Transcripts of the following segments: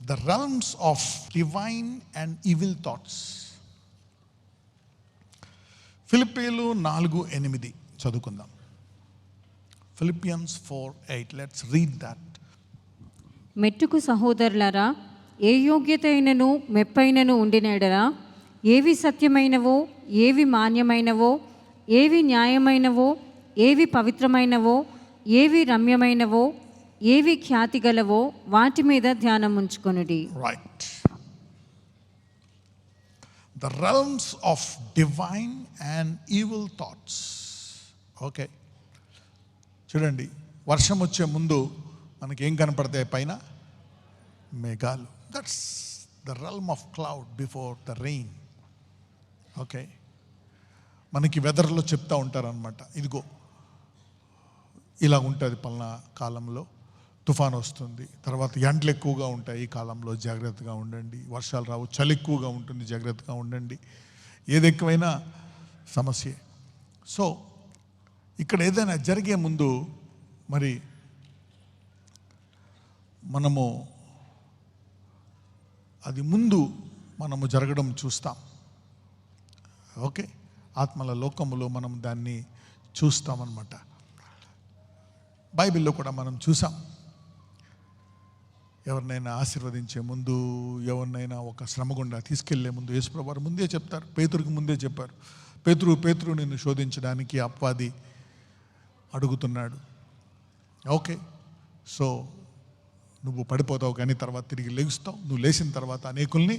The realms of divine and evil thoughts. ఫిలిప్పీలు 4:8 చదువుకుందాం. Philippians 4:8. Let's read that. మెట్టుకు సహోదరులారా, ఏ యోగ్యత అయినను మెప్పైనను ఉండినెడలా, ఏవి సత్యమైనవో, ఏవి మాన్యమైనవో, ఏవి న్యాయమైనవో, ఏవి పవిత్రమైనవో, ఏవి రమ్యమైనవో, ఏవి ఖ్యాతి గలవో వాటి మీద ధ్యానం ఉంచుకొనుడి. Right. The realms of divine and evil thoughts. Okay, చూడండి, వర్షం వచ్చే ముందు మనకి ఏం కనపడతాయి? పైన మేఘాలు. That's the realm of cloud before the rain. Okay, మనకి వెదర్లో చెప్తా ఉంటారనమాట, ఇదిగో ఇలా ఉంటుంది, పలానా కాలంలో తుఫాన్ వస్తుంది, తర్వాత ఎండలు ఎక్కువగా ఉంటాయి, ఈ కాలంలో జాగ్రత్తగా ఉండండి, వర్షాలు రావు, చలి ఎక్కువగా ఉంటుంది, జాగ్రత్తగా ఉండండి, ఏది ఎక్కువైనా సమస్యే. సో ఇక్కడ ఏదైనా జరిగే ముందు మరి మనము అది ముందు మనము జరగడం చూస్తాం. ఓకే, ఆత్మల లోకములో మనం దాన్ని చూస్తామన్నమాట. బైబిల్లో కూడా మనం చూసాం, ఎవరినైనా ఆశీర్వదించే ముందు, ఎవరినైనా ఒక శ్రమ గుండా తీసుకెళ్లే ముందు యేసుప్రభువు వారు ముందే చెప్తారు. పేతురుకి ముందే చెప్పారు, పేతురు నిన్ను శోధించడానికి అపవాది అడుగుతున్నాడు. ఓకే, సో నువ్వు పడిపోతావు, కానీ తర్వాత తిరిగి లెగుస్తావు, నువ్వు లేచిన తర్వాత అనేకుల్ని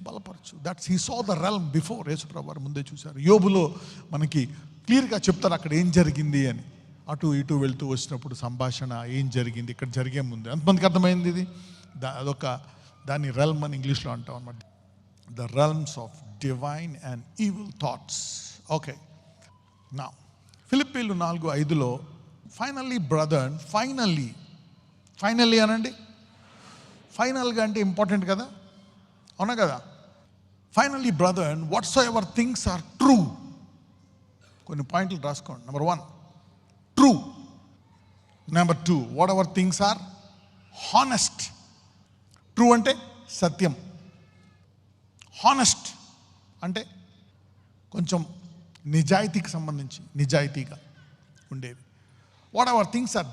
బలపరచు. That's he saw the realm before. యేసుప్రభువు వారు ముందే చూశారు. యోబులో మనకి క్లియర్గా చెప్తారు అక్కడ ఏం జరిగింది అని. అటు ఇటు వెళ్తూ వచ్చినప్పుడు సంభాషణ ఏం జరిగింది ఇక్కడ జరిగే ముందు. ఎంతమందికి అర్థమైంది ఇది? అదొక దాన్ని realm అని ఇంగ్లీష్లో అంటాం అన్నమాట. The realms of divine and evil thoughts. Okay, నా ఫిలిప్పీలు 4:5 ఫైనల్లీ బ్రదర్, ఫైనల్లీ అనండి. ఫైనల్గా అంటే ఇంపార్టెంట్ కదా, అవునా కదా? Finally brother, whatsoever things are true. కొన్ని పాయింట్లు రాసుకోండి. Number 1, true. Number 2, whatever things are honest. True అంటే సత్యం, హానెస్ట్ అంటే కొంచెం నిజాయితీకి సంబంధించి నిజాయితీగా ఉండేవి. Whatever things are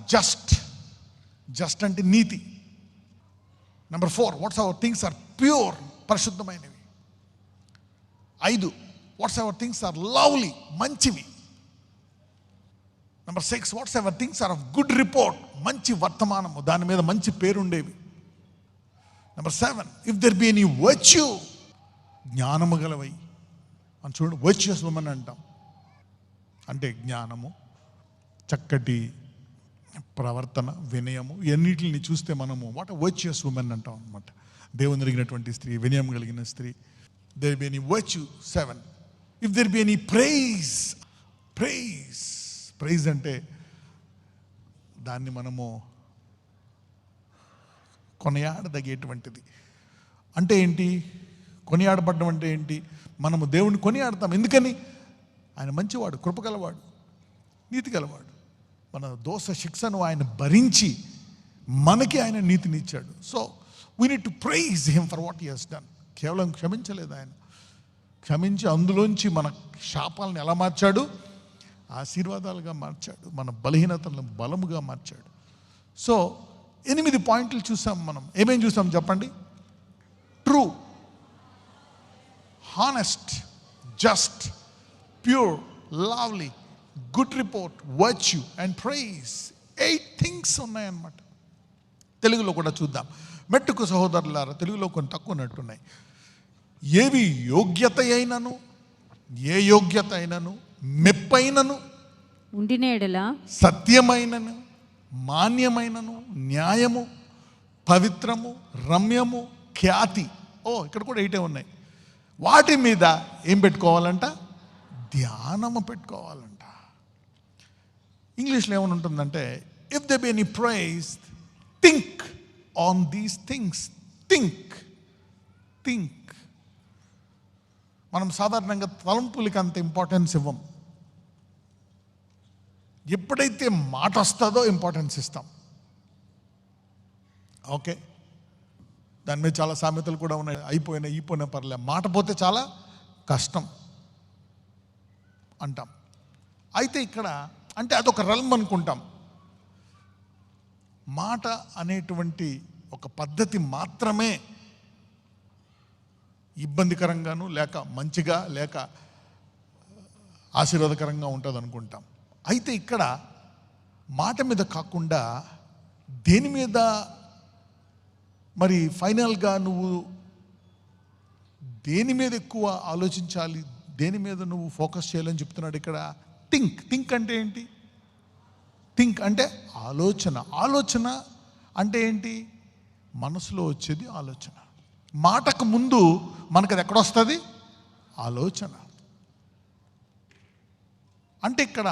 just అంటే నీతి. Number 4, whatsoever things are pure, పరిశుద్ధమైనవి. 5, whatsoever things are lovely, మంచివి. Number 6, whatsoever things are of good report, మంచి వర్తమానము, దాని మీద మంచి పేరుండేవి. Number 7, if there be any virtue, జ్ఞానము గలవై. మనం చూడండి, వర్చ్యూస్ ఉమెన్ అంటాం అంటే జ్ఞానము, చక్కటి ప్రవర్తన, వినయము, ఇవన్నిటిని చూస్తే మనము వాట్ వర్చ్యూస్ ఉమెన్ అంటాం అనమాట. దేవుని ఎరిగినటువంటి స్త్రీ, వినయం కలిగిన స్త్రీ. There be any virtue. 7, if there be any praise అంటే దాన్ని మనము కొనియాడదగేటువంటిది. అంటే ఏంటి? కొనియాడబడ్డం అంటే ఏంటి? మనము దేవుణ్ణి కొనియాడతాం. ఎందుకని? ఆయన మంచివాడు, కృపగలవాడు, నీతి గలవాడు. మన దోష శిక్షను ఆయన భరించి మనకి ఆయన నీతిని ఇచ్చాడు. So we need to praise him for what he has done. కేవలం క్షమించలేదు, ఆయన క్షమించి అందులోంచి మన శాపాలను ఎలా మార్చాడు? ఆశీర్వాదాలుగా మార్చాడు. మన బలహీనతలను బలముగా మార్చాడు. సో 8 పాయింట్లు చూసాం మనం. ఏమేం చూసాం చెప్పండి? True, honest, just, pure, lovely, good report, virtue and praise. 8 things ఉన్నాయన్నమాట. తెలుగులో కూడా చూద్దాం. మెట్టుకు సహోదరులారా, తెలుగులో కొన్ని తక్కువ ఉన్నట్టున్నాయి. ఏవి యోగ్యత అయినను, ఏ యోగ్యత అయినను, మెప్పైనను, ఉండినేడలా, సత్యమైనను, మాన్యమైనను, న్యాయము, పవిత్రము, రమ్యము, ఖ్యాతి. ఇక్కడ కూడా 8 ఉన్నాయి. వాటి మీద ఏం పెట్టుకోవాలంట? ధ్యానము పెట్టుకోవాలంట. ఇంగ్లీష్లో ఏమని ఉంటుందంటే, if they be any praise, think on these things. Think. మనం సాధారణంగా తలంపులకి అంత ఇంపార్టెన్స్ ఇవ్వం. ఎప్పుడైతే మాట వస్తుందో ఇంపార్టెన్స్ ఇస్తాం. ఓకే, దాని మీద చాలా సామెతలు కూడా ఉన్నాయి. అయిపోయినా పర్లే, మాట పోతే చాలా కష్టం అంటాం. అయితే ఇక్కడ అంటే అదొక రల్మ్ అనుకుంటాం. మాట అనేటువంటి ఒక పద్ధతి మాత్రమే ఇబ్బందికరంగాను లేక మంచిగా లేక ఆశీర్వాదకరంగా ఉంటుంది అనుకుంటాం. అయితే ఇక్కడ మాట మీద కాకుండా దేని మీద మరి ఫైనల్గా నువ్వు దేని మీద ఎక్కువ ఆలోచించాలి, దేని మీద నువ్వు ఫోకస్ చేయాలని చెప్తున్నాడు ఇక్కడ. థింక్ అంటే ఏంటి? థింక్ అంటే ఆలోచన అంటే ఏంటి? మనసులో వచ్చేది ఆలోచన. మాటకు ముందు మనకు అది ఎక్కడొస్తుంది? ఆలోచన. అంటే ఇక్కడ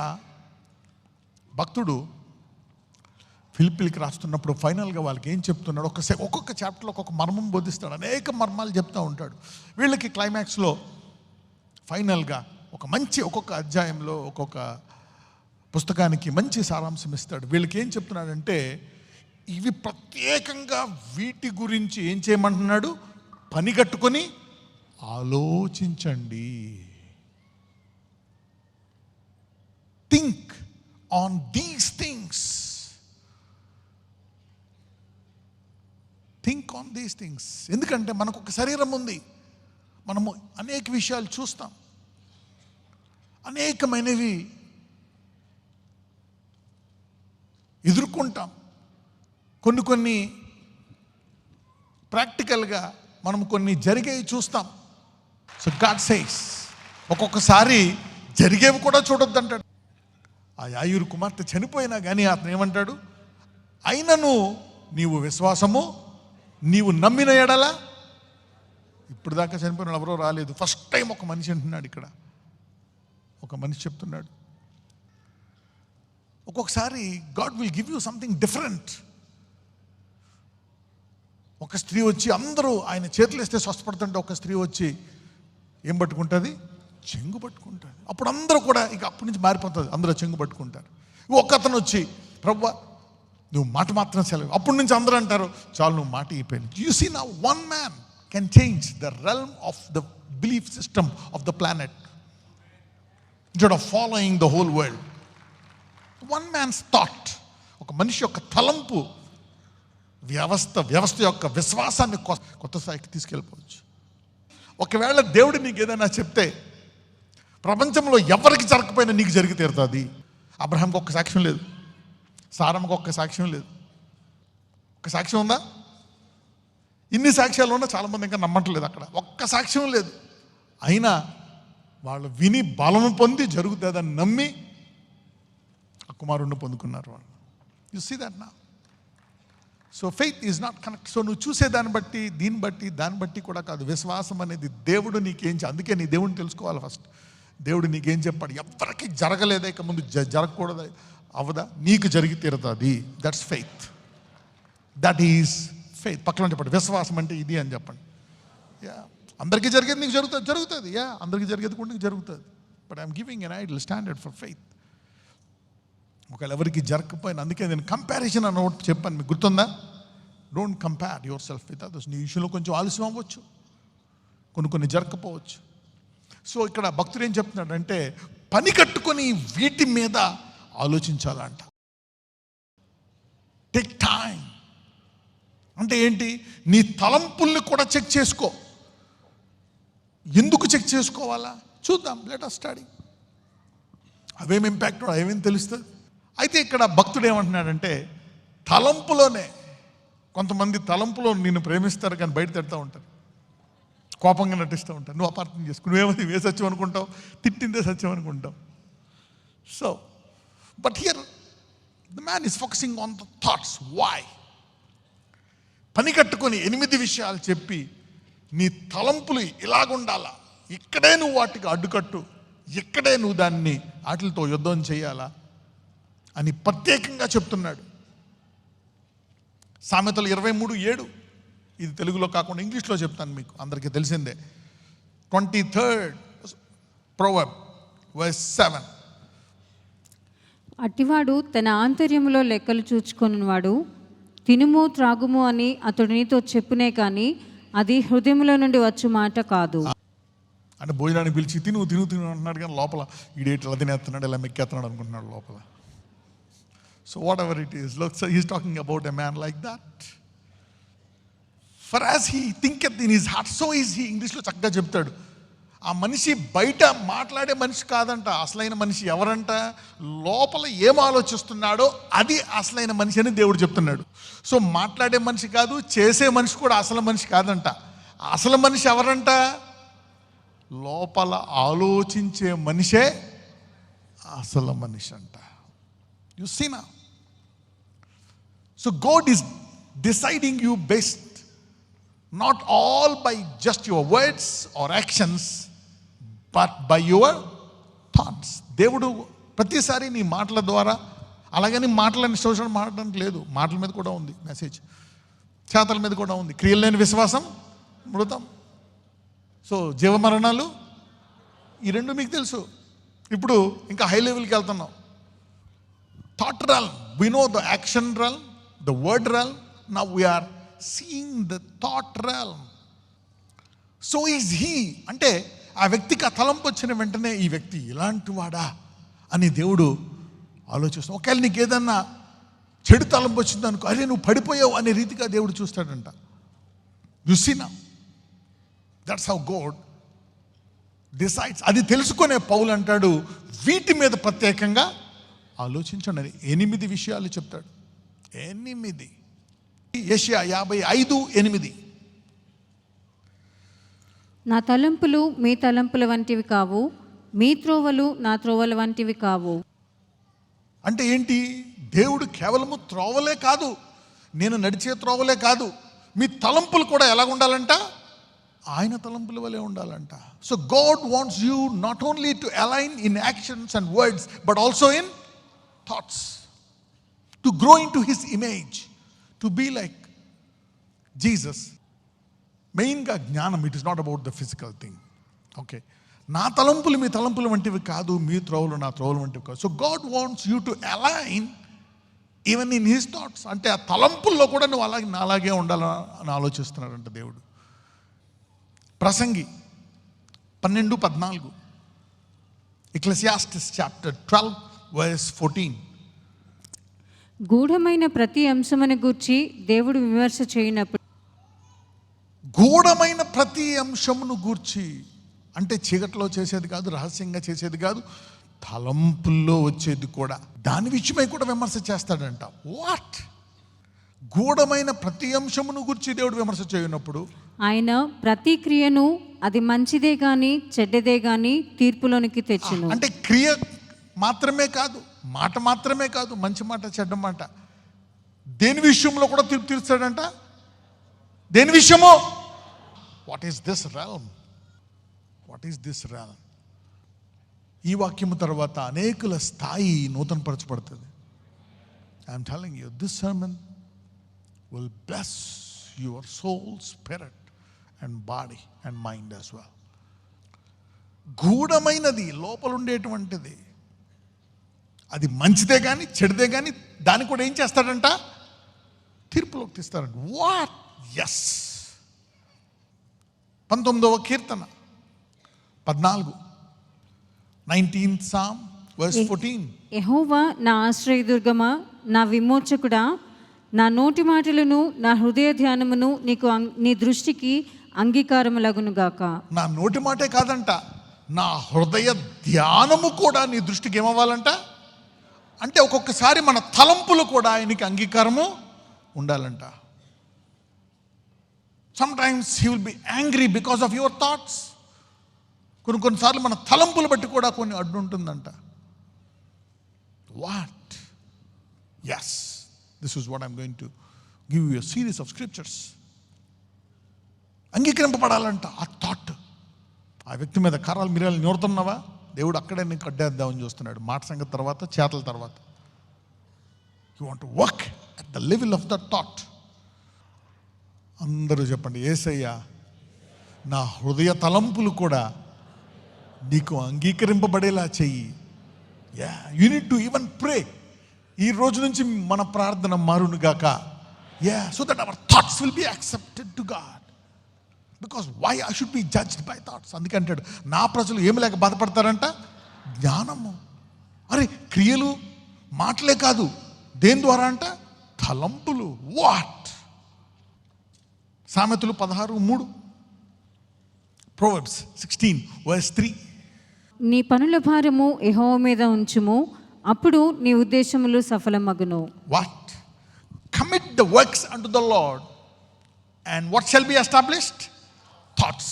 భక్తుడు ఫిలిప్పీలకు రాస్తున్నప్పుడు ఫైనల్గా వాళ్ళకి ఏం చెప్తున్నాడు, ఒక్కొక్క చాప్టర్లో ఒక్కొక్క మర్మం బోధిస్తాడు, అనేక మర్మాలు చెప్తూ ఉంటాడు. వీళ్ళకి క్లైమాక్స్లో ఫైనల్గా ఒక్కొక్క అధ్యాయంలో ఒక్కొక్క పుస్తకానికి మంచి సారాంశం ఇస్తాడు. వీళ్ళకి ఏం చెప్తున్నాడంటే ఇవి ప్రత్యేకంగా వీటి గురించి ఏం చేయమంటున్నాడు? పని కట్టుకొని ఆలోచించండి. Think on these things. Think on these things. ఎందుకంటే మనకు ఒక శరీరం ఉంది, మనము అనేక విషయాలు చూస్తాం, అనేకమైనవి ఎదుర్కొంటాం, కొన్ని ప్రాక్టికల్గా మనం కొన్ని జరిగేవి చూస్తాం. సో గాడ్ సేస్ ఒక్కొక్కసారి జరిగేవి కూడా చూడొద్దంటాడు. ఆ యాయూరు కుమార్తె చనిపోయినా కానీ అతను ఏమంటాడు? అయినను నీవు విశ్వాసము నీవు నమ్మిన ఎడల. ఇప్పుడు దాకా చనిపోయిన ఎవరో రాలేదు, ఫస్ట్ టైం ఒక మనిషి అంటున్నాడు ఇక్కడ. ఒక మనిషి చెప్తున్నాడు, ఒక్కొక్కసారి God will give you something different. ఒక స్త్రీ వచ్చి అందరూ ఆయన చేతులు వేస్తే స్వస్థపడుతుంటే ఒక స్త్రీ వచ్చి ఏం పట్టుకుంటుంది? చెంగు పట్టుకుంటుంది. అప్పుడు అందరూ కూడా ఇక అప్పటి నుంచి మారిపోతుంది, అందరూ చెంగు పట్టుకుంటారు. ఒక అతను వచ్చి ప్రభువా నువ్వు మాట మాత్రం సెలవు. అప్పటి నుంచి అందరూ అంటారు చాలు నువ్వు మాట అయిపోయింది. You see now one man can change the realm of the belief system of the planet instead of following the whole world. One man's thought, ఒక మనిషి యొక్క తలంపు వ్యవస్థ యొక్క విశ్వాసాన్ని కొత్త స్థాయికి తీసుకెళ్ళిపోవచ్చు. ఒకవేళ దేవుడు నీకు ఏదైనా చెప్తే ప్రపంచంలో ఎవరికి జరగకపోయినా నీకు జరిగి తీరుతుంది. అబ్రహాంకి ఒక్క సాక్ష్యం లేదు, సారమ్మకి ఒక్క సాక్ష్యం లేదు. ఒక్క సాక్ష్యం ఉందా? ఇన్ని సాక్ష్యాలు ఉన్నా చాలామంది ఇంకా నమ్మట్లేదు. అక్కడ ఒక్క సాక్ష్యం లేదు, అయినా వాళ్ళు విని బలము పొంది జరుగుతుందని నమ్మి ఆ కుమారుణ్ణి పొందుకున్నారు వాళ్ళు. యు సీ దట్ నా. So faith is not connect. So నువ్వు చూసే దాన్ని బట్టి దాన్ని బట్టి కూడా కాదు. విశ్వాసం అనేది దేవుడు నీకేం అందుకే నీ దేవుడిని తెలుసుకోవాలి ఫస్ట్. దేవుడు నీకేం చెప్పాడు? ఎవరికి జరగలేదా ఇక ముందు జరగకూడదు అవదా, నీకు జరిగి తీరుతుంది. That's faith. That is faith. పక్కన చెప్పండి విశ్వాసం అంటే ఇది అని చెప్పండి. యా, అందరికీ జరిగేది నీకు జరుగుతుంది. యా, అందరికీ జరిగేది కూడా నీకు జరుగుతుంది. But I'm giving N ideal standard for faith. ఒకవేళ ఎవరికి జరగకపోయినా, అందుకే నేను కంపారిజన్ అన్న ఒకటి చెప్పాను, మీకు గుర్తుందా? Don't compare your self with others. నీ విషయంలో కొంచెం ఆలస్యం అవ్వచ్చు, కొన్ని జరగకపోవచ్చు. సో ఇక్కడ భక్తుడు ఏం చెప్తున్నాడంటే పని కట్టుకొని వీటి మీద ఆలోచించాలంట. టేక్ టైం అంటే ఏంటి? నీ తలంపుల్ని కూడా చెక్ చేసుకో. ఎందుకు చెక్ చేసుకోవాలా? చూద్దాం, లెట్ us స్టడీ. అవేం ఇంపాక్ట్, అవేం తెలుస్తుంది. అయితే ఇక్కడ భక్తుడు ఏమంటున్నాడంటే తలంపులోనే, కొంతమంది తలంపులో నిన్ను ప్రేమిస్తారు కానీ బయట తిడతా ఉంటారు, కోపంగా నటిస్తూ ఉంటారు. నువ్వు అపార్థం చేసుకుని నువ్వేమది వే సత్యం అనుకుంటావు, తిట్టిందే సత్యం అనుకుంటావు. So but here the man is focusing on the thoughts. Why? పని కట్టుకొని 8 విషయాలు చెప్పి నీ తలంపులు ఇలాగుండాలా, ఇక్కడే నువ్వు వాటికి అడ్డుకట్టు, ఇక్కడే నువ్వు దాన్ని వాటితో యుద్ధం చేయాలా అని ప్రత్యేకంగా చెప్తున్నాడు. సామెతలు 23:7. ఇది తెలుగులో కాకుండా ఇంగ్లీష్లో చెప్తాను, మీకు అందరికీ తెలిసిందే. 23rd Proverb verse 7. అట్టివాడు తన ఆంతర్యములో లెక్కలు చూచుకొనువాడు తినుము త్రాగుము అని అతడు నీతో చెప్పునే కానీ అది హృదయంలో నుండి వచ్చు మాట కాదు. అంటే భోజనానికి పిలిచి తిను తిను తిను అంటున్నాడు, కానీ లోపల ఈడేటి ఇలా తినేస్తున్నాడు, ఇలా మెక్కేస్తున్నాడు అనుకుంటున్నాడు లోపల. So whatever it is, look, he's talking about a man like that. For as he thinketh in his heart so is he. ఇంగ్లీష్లో చక్కగా చెప్తాడు. ఆ మనిషి బయట మాట్లాడే మనిషి కాదంట అసలైన మనిషి. ఎవరంట? లోపల ఏం ఆలోచిస్తున్నాడో అది అసలైన మనిషి అని దేవుడు చెప్తున్నాడు. సో మాట్లాడే మనిషి కాదు, చేసే మనిషి కూడా అసలు మనిషి కాదంట. అసలు మనిషి ఎవరంట? లోపల ఆలోచించే మనిషే అసలు మనిషి అంట. యు సీ నా. So God is deciding you best, not all by just your words or actions, but by your thoughts. దేవుడు ప్రతిసారి నీ మాటల ద్వారా, అలాగని మాటలని శోషణ మాట్లాడడానికి లేదు, మాటల మీద కూడా ఉంది మెసేజ్, చేతల మీద కూడా ఉంది. క్రియలు లేని విశ్వాసం మృతం. సో జీవమరణాలు ఈ రెండు మీకు తెలుసు. ఇప్పుడు ఇంకా హై లెవెల్కి వెళ్తున్నాం. Thought realm, we know the action realm, the word realm, now we are seeing the thought realm. So is he. అంటే ఆ వ్యక్తికి ఆ తలంపు వచ్చిన వెంటనే ఈ వ్యక్తి ఇలాంటి వాడా అని దేవుడు ఆలోచిస్తాడు. ఒకవేళ నీకు ఏదన్నా చెడు తలంపు వచ్చింది అనుకో, అరే నువ్వు పడిపోయావు అనే రీతిగా దేవుడు చూస్తాడంట. చూసినా దట్స్ హౌ గాడ్ డిసైడ్స్. అది తెలుసుకునే పౌలు అంటాడు, వీటి మీద ప్రత్యేకంగా ఆలోచించండి అని 8 విషయాలు చెప్తాడు. 8. యెషయా 55:8. నా తలంపులు మీ తలంపుల వంటివి కావు, మీ త్రోవలు నా త్రోవల వంటివి కావు. అంటే ఏంటి? దేవుడు కేవలము త్రోవలే కాదు, నేను నడిచే త్రోవలే కాదు, మీ తలంపులు కూడా ఎలా ఉండాలంట? ఆయన తలంపుల వలె ఉండాలంట. So God wants you not only to align in actions and words, but also in thoughts, to grow into his image, to be like Jesus. మెయిన్గా జ్ఞానం, it is not about the physical thing. Okay, నా తలంపులు మీ తలంపుల వంటివి కాదు, మీ త్రోవలు నా త్రోవల వంటివి కాదు. So God wants you to align even in his thoughts. అంటే ఆ తలంపుల్లో కూడా నువ్వు అలాగే ఉండాలని ఆలోచిస్తున్నాడంట దేవుడు. ప్రసంగి 12:14, ఎక్లెసియాస్టిస్ చాప్టర్ 12:14. గూఢమైన ప్రతి అంశమును గూర్చి దేవుడు విమర్శ చేయనప్పుడు. గూఢమైన ప్రతి అంశమును గూర్చి అంటే చీకట్లో చేసేది కాదు, రహస్యంగా చేసేది కాదు, తలంపుల్లో వచ్చేది కూడా, దాని విషయమై కూడా విమర్శ చేస్తాడంట. వాట్? గూఢమైన ప్రతి అంశమును గురించి దేవుడు విమర్శ చేయనప్పుడు ఆయన ప్రతి క్రియను అది మంచిదే గాని చెడ్డదే గాని తీర్పులోనికి తెచ్చును. అంటే క్రియ మాత్రమే కాదు, మాట మాత్రమే కాదు, మంచి మాట చెడ్డ మాట, దేని విషయంలో కూడా తీర్పు తీర్చాడంట. దేని విషయమో? What is this realm? What is this realm? ఈ వాక్యము తర్వాత అనేకుల స్థాయి నూతనపరచబడుతుంది. I'm telling you, this sermon will bless your soul, spirit and body and mind as well. గూఢమైనది, లోపల ఉండేటువంటిది, అది మంచిదే కానీ చెడుదే కానీ దాన్ని కూడా ఏం చేస్తాడంట? తీర్పులోకి తీస్తాడంట. వాట్? ఎస్. 19వ కీర్తన 14, 19th Psalm verse 14. యెహోవా నా ఆశ్రయదుర్గమా, నా విమోచకుడా, నా నోటి మాటలను నా హృదయ ధ్యానమును నీ దృష్టికి అంగీకారములగునుగాక. నా నోటి మాటే కాదంట, నా హృదయ ధ్యానము కూడా నీ దృష్టికి ఏమవ్వాలంట? అంటే ఒక్కొక్కసారి మన తలంపులు కూడా ఆయనకి అంగీకారము ఉండాలంట. Sometimes he will be angry because of your thoughts. కొన్నిసార్లు మన తలంపులు బట్టి కూడా కొన్ని అడ్డు ఉంటుందంట. What? Yes, this is what I'm going to give you a series of scriptures. అంగీకరింపబడాలంట ఆ థాట్. ఆ వ్యక్తి మీద కారాలు మిరియాలు నూరుతున్నావా? దేవుడు అక్కడే నీకు అడ్డేద్దామని చూస్తున్నాడు. మాట సంగతి తర్వాత, చేతల తర్వాత. You want to work at the level of the thought. అందరూ చెప్పండి, యేసయ్యా నా హృదయ తలంపులు కూడా నీకు అంగీకరింపబడేలా చెయ్యి. Yeah, you need to even pray. ఈ రోజు నుంచి మన ప్రార్థన మారునుగాక. So that our thoughts will be accepted to God. Because why I should be judged by thoughts? అందుకే అంటాడు, నా ప్రజలు ఏమి లేక బాధపడతారంట? జ్ఞానము. అరే క్రియలు మాటలే కాదు, దేని ద్వారా అంట? తలంపులు. వాట్? సామెతలు 16:3, Proverbs 16:3. నీ పనుల భారము యెహోవా మీద ఉంచుము, అప్పుడు నీ ఉద్దేశములు సఫలమగును. What? Commit the works unto the Lord, and what shall be established? Thoughts.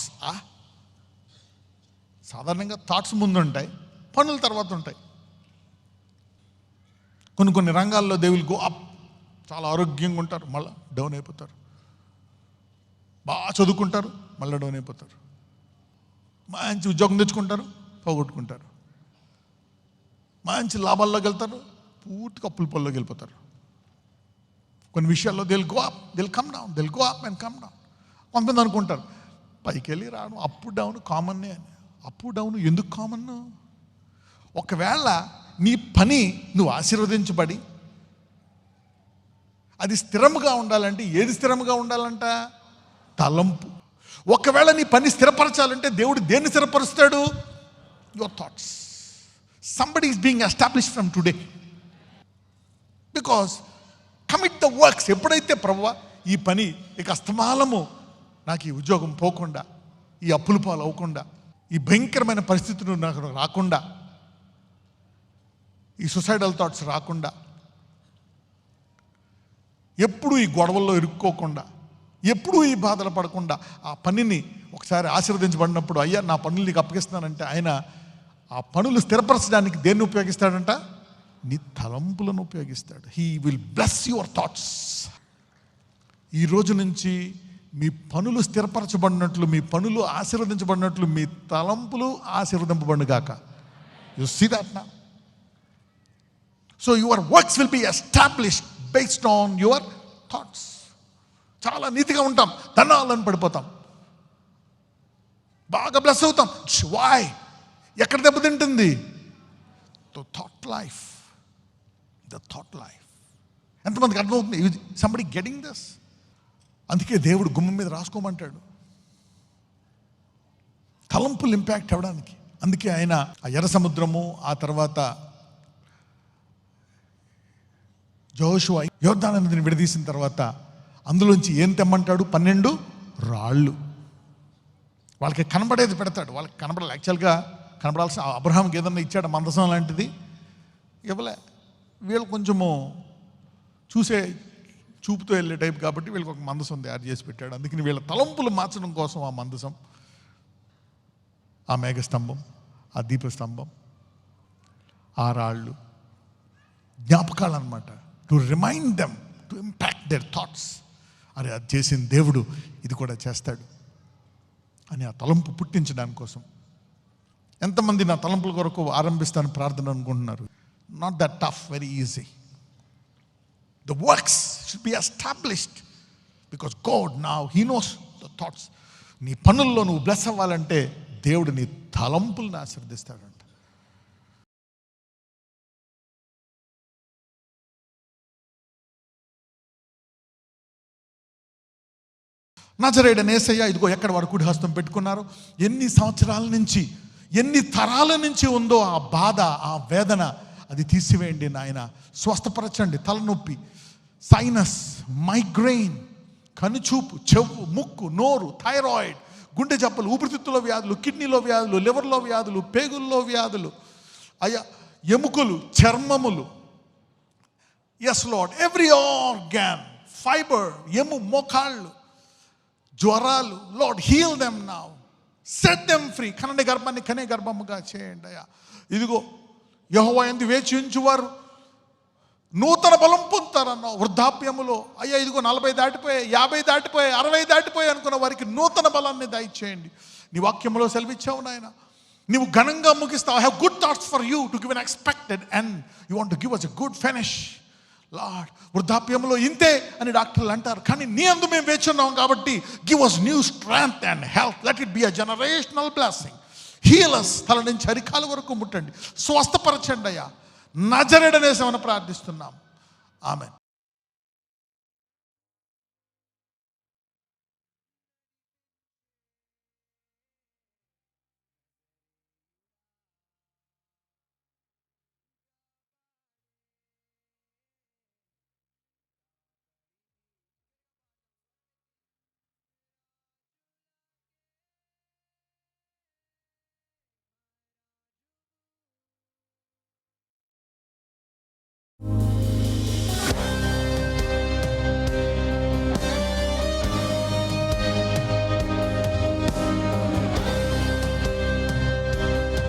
సాధారణంగా థాట్స్ ముందు ఉంటాయి, పనుల తర్వాత ఉంటాయి. కొన్ని రంగాల్లో దే విల్ గో అప్, చాలా ఆరోగ్యంగా ఉంటారు, మళ్ళీ డౌన్ అయిపోతారు. బాగా చదువుకుంటారు, మళ్ళీ డౌన్ అయిపోతారు. మంచి ఉద్యోగం తెచ్చుకుంటారు, పోగొట్టుకుంటారు. మంచి లాభాల్లోకి వెళ్తారు, పూర్తిగా అప్పుల పొల్లోకి వెళ్ళిపోతారు. కొన్ని విషయాల్లో they'll go up, they'll come down, they'll go up and come down. కొంతమంది అనుకుంటారు పైకి వెళ్ళి రాను, అప్ డౌన్ కామన్నే అని. అప్ డౌన్ ఎందుకు కామన్? ఒకవేళ నీ పని నువ్వు ఆశీర్వదించబడి అది స్థిరముగా ఉండాలంటే ఏది స్థిరముగా ఉండాలంట? తలంపు. ఒకవేళ నీ పని స్థిరపరచాలంటే దేవుడు దేన్ని స్థిరపరుస్తాడు? Your thoughts. Somebody is being established from today. Because commit the works. ఎప్పుడైతే ప్రభువా ఈ పని ఇక అస్తమానము నాకు ఈ ఉద్యోగం పోకుండా, ఈ అప్పుల పాలు అవ్వకుండా, ఈ భయంకరమైన పరిస్థితులు నాకు రాకుండా, ఈ సుసైడల్ థాట్స్ రాకుండా, ఎప్పుడూ ఈ గొడవల్లో ఇరుక్కోకుండా, ఎప్పుడూ ఈ బాధలు పడకుండా, ఆ పనిని ఒకసారి ఆశీర్వదించబడినప్పుడు అయ్యా నా పనులు నీకు అప్పగిస్తానంటే ఆయన ఆ పనులు స్థిరపరచడానికి దేన్ని ఉపయోగిస్తాడంట? నీ తలంపులను ఉపయోగిస్తాడు. He will bless your thoughts. ఈ రోజు నుంచి మీ పనులు స్థిరపరచబడినట్లు, మీ పనులు ఆశీర్వదించబడినట్లు, మీ తలంపులు ఆశీర్వదింపబడుగాక. You see that now. So your works will be established based on your thoughts. చాలా నీతిగా ఉంటాం, ధనాలను పడిపోతాం, బాగా బ్లెస్ అవుతాం. వై? ఎక్కడ దెబ్బతింటుంది? The thought life. The thought life. ఎంతమందికి అర్థమవుతుంది? Somebody getting this? అందుకే దేవుడు గుమ్మం మీద రాసుకోమంటాడు, తలంపులు ఇంపాక్ట్ అవ్వడానికి. అందుకే ఆయన ఆ ఎర్ర సముద్రము, ఆ తర్వాత యెహోషువ యోర్దాను నదిని విడదీసిన తర్వాత అందులోంచి ఏం తెమ్మంటాడు? 12 రాళ్ళు. వాళ్ళకి కనబడేది పెడతాడు. వాళ్ళకి కనబడాలి. యాక్చువల్గా కనబడాల్సిన అబ్రహాంకి ఏదన్నా ఇచ్చాడు మందసం లాంటిది? ఇవ్వలే. వీళ్ళు కొంచెము చూపుతో వెళ్ళే టైప్ కాబట్టి వీళ్ళకి ఒక మందసం తయారు చేసి పెట్టాడు. అందుకని వీళ్ళ తలంపులు మార్చడం కోసం ఆ మందసం, ఆ మేఘస్తంభం, ఆ దీపస్తంభం, ఆ రాళ్ళు జ్ఞాపకాలు అన్నమాట. To remind them, to impact their thoughts. అరే అది చేసిన దేవుడు ఇది కూడా చేస్తాడు అని ఆ తలంపు పుట్టించడానికి కోసం. ఎంతమంది నా తలంపుల కొరకు ఆరంభిస్తాను ప్రార్థన అనుకుంటున్నారు? Not that tough, very easy. The works should be established because God now, He knows the thoughts. నీ పనుల్లో నువ్వు బ్లెస్ అవ్వాలంటే దేవుడు నీ తలంపులను ఆశీర్వదిస్తాడంట. నజరేయుడైన యేసయ్య ఇదిగో ఎక్కడ వారు కుడి హస్తం పెట్టుకున్నారు. ఎన్ని సంవత్సరాల నుంచి, ఎన్ని తరాల నుంచి ఉందో ఆ బాధ, ఆ వేదన, అది తీసివేయండి నాయన. స్వస్థపరచండి. తలనొప్పి, సైనస్, మైగ్రెయిన్, కనుచూపు, చెవు, ముక్కు, నోరు, థైరాయిడ్, గుండె జబ్బలు, ఊపిరితిత్తుల వ్యాధులు, కిడ్నీలో వ్యాధులు, లివర్లో వ్యాధులు, పేగుల్లో వ్యాధులు, అయ్యా ఎముకలు, చర్మములు, yes lord, every organ, fibre, మోకాళ్ళు, జ్వరాలు, lord heal them now, set them free. కనని గర్భాన్ని కనే గర్భముగా చేయండి అయ్యా. ఇదిగో యెహోవా యందు వేచి ఉంచువారు నూతన బలం పొందుతారన్నావు. వృద్ధాప్యములో అయ్యా ఇదిగో 40 దాటిపోయాయి, 50 దాటిపోయాయి, 60 దాటిపోయాయి అనుకున్న వారికి నూతన బలాన్ని దయచేయండి. నీ వాక్యంలో సెలవిచ్చావు నాయన, నీవు ఘనంగా ముగిస్తావు. I have good thoughts for you to give an expected and you want to give us a good finish. Lord వృద్ధాప్యంలో ఇంతే అని డాక్టర్లు అంటారు, కానీ నీ అందు మేము వేచున్నాం కాబట్టి give us new strength and health. Let it be a generational blessing. Healers తల నుంచి అరికాల వరకు ముట్టండి, స్వస్థపరచండి అయ్యా. నజరేయుడైన యేసువని ప్రార్థిస్తున్నాం. ఆమేన్.